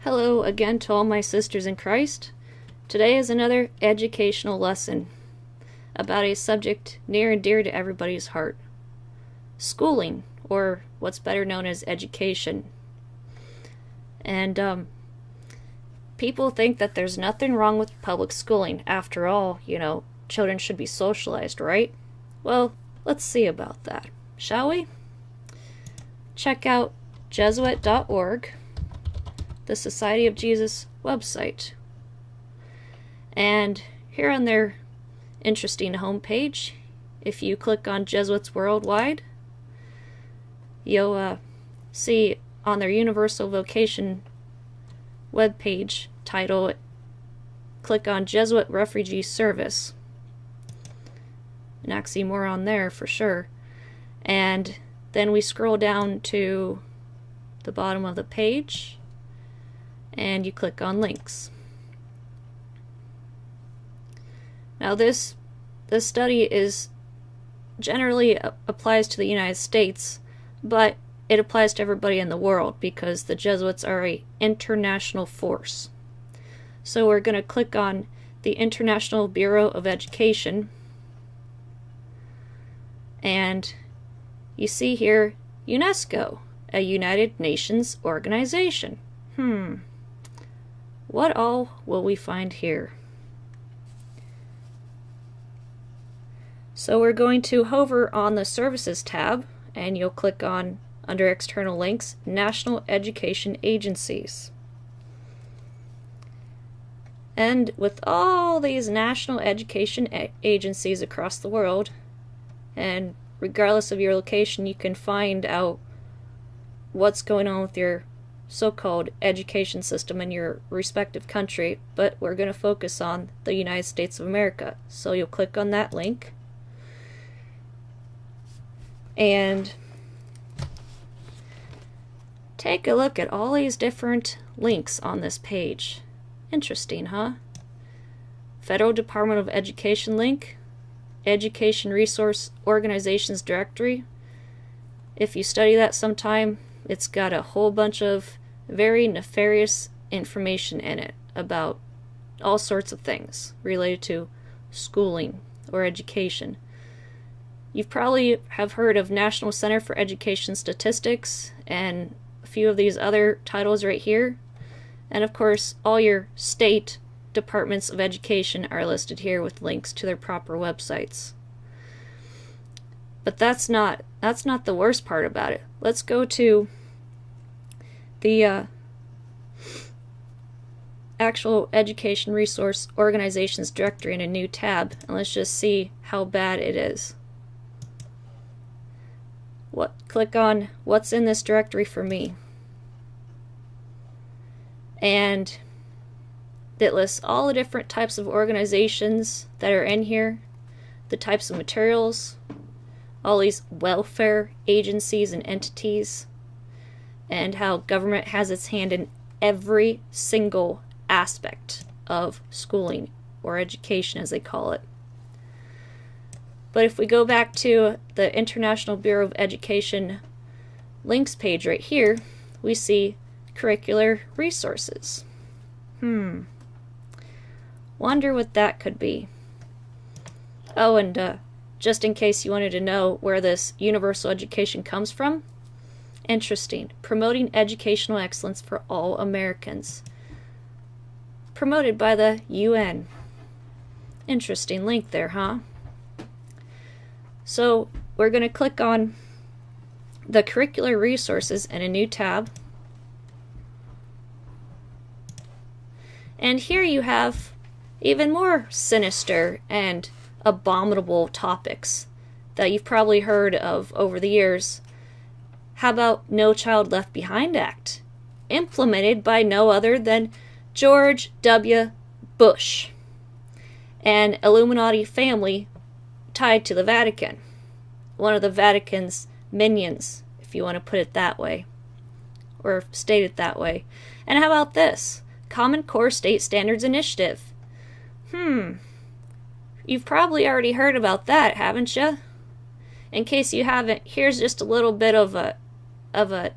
Hello again to all my sisters in Christ. Today is another educational lesson about a subject near and dear to everybody's heart. Schooling, or what's better known as education. And people think that there's nothing wrong with public schooling. After all, children should be socialized, right? Well, let's see about that, shall we? Check out Jesuit.org, the Society of Jesus website. And here on their interesting homepage, if you click on Jesuits Worldwide, you'll see on their Universal Vocation webpage title, click on Jesuit Refugee Service. An oxymoron there for sure. And then we scroll down to the bottom of the page, and you click on links. Now this study is generally applies to the United States, but it applies to everybody in the world because the Jesuits are an international force. So we're going to click on the International Bureau of Education, and you see here UNESCO, a United Nations organization. What all will we find here? So we're going to hover on the Services tab, and you'll click on, under External Links, National Education Agencies. And with all these national education agencies across the world, and regardless of your location, you can find out what's going on with your so-called education system in your respective country, but we're going to focus on the United States of America. So you'll click on that link, and take a look at all these different links on this page. Interesting, huh? Federal Department of Education link, Education Resource Organizations Directory. If you study that sometime, it's got a whole bunch of very nefarious information in it about all sorts of things related to schooling or education. You probably have heard of National Center for Education Statistics and a few of these other titles right here. And of course, all your state departments of education are listed here with links to their proper websites. But that's not the worst part about it. Let's go to the actual Education Resource Organizations Directory in a new tab, and let's just see how bad it is. Click on what's in this directory for me, and it lists all the different types of organizations that are in here, the types of materials, all these welfare agencies and entities, and how government has its hand in every single aspect of schooling, or education as they call it. But if we go back to the International Bureau of Education links page right here, we see curricular resources. Wonder what that could be. Oh, and just in case you wanted to know where this universal education comes from, interesting. Promoting educational excellence for all Americans. Promoted by the UN. Interesting link there, huh? So we're going to click on the curricular resources in a new tab. And here you have even more sinister and abominable topics that you've probably heard of over the years. How about No Child Left Behind Act, implemented by no other than George W. Bush, an Illuminati family tied to the Vatican, one of the Vatican's minions, if you want to put it that way, or state it that way. And how about this? Common Core State Standards Initiative. You've probably already heard about that, haven't you? In case you haven't, here's just a little bit of a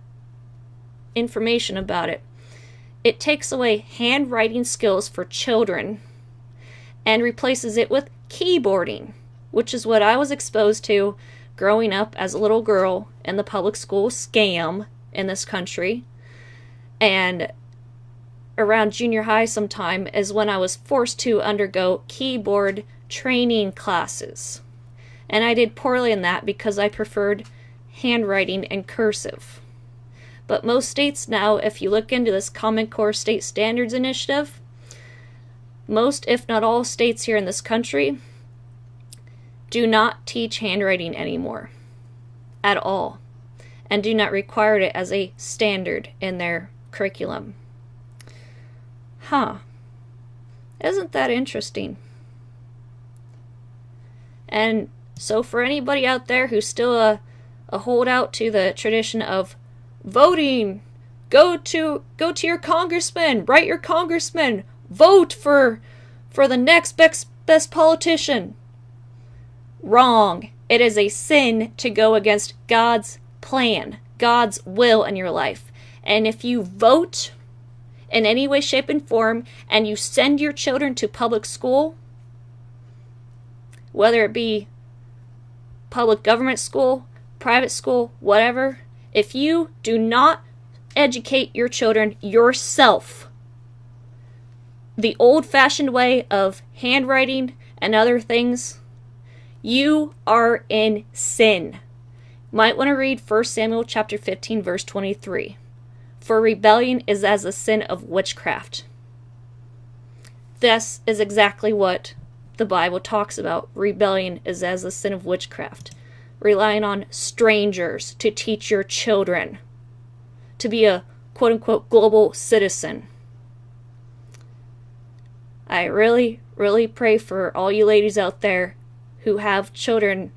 information about it. It takes away handwriting skills for children and replaces it with keyboarding, which is what I was exposed to growing up as a little girl in the public school scam in this country. And around junior high sometime is when I was forced to undergo keyboard training classes. And I did poorly in that because I preferred handwriting and cursive. But most states now, if you look into this Common Core State Standards Initiative, most, if not all, states here in this country do not teach handwriting anymore at all, and do not require it as a standard in their curriculum. Isn't that interesting? And so for anybody out there who's still a holdout to the tradition of voting, go to your congressman, write your congressman, vote for the next best politician. Wrong. It is a sin to go against God's plan, God's will in your life. And if you vote in any way, shape, and form, and you send your children to public school, whether it be public government school, private school, whatever, if you do not educate your children yourself the old-fashioned way of handwriting and other things, you are in sin. Might want to read 1 Samuel chapter 15, verse 23. For rebellion is as a sin of witchcraft. This is exactly what the Bible talks about. Rebellion is as a sin of witchcraft. Relying on strangers to teach your children to be a quote-unquote global citizen. I really, really pray for all you ladies out there who have children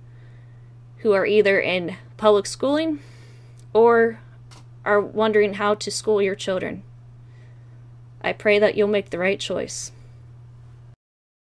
who are either in public schooling or are wondering how to school your children. I pray that you'll make the right choice.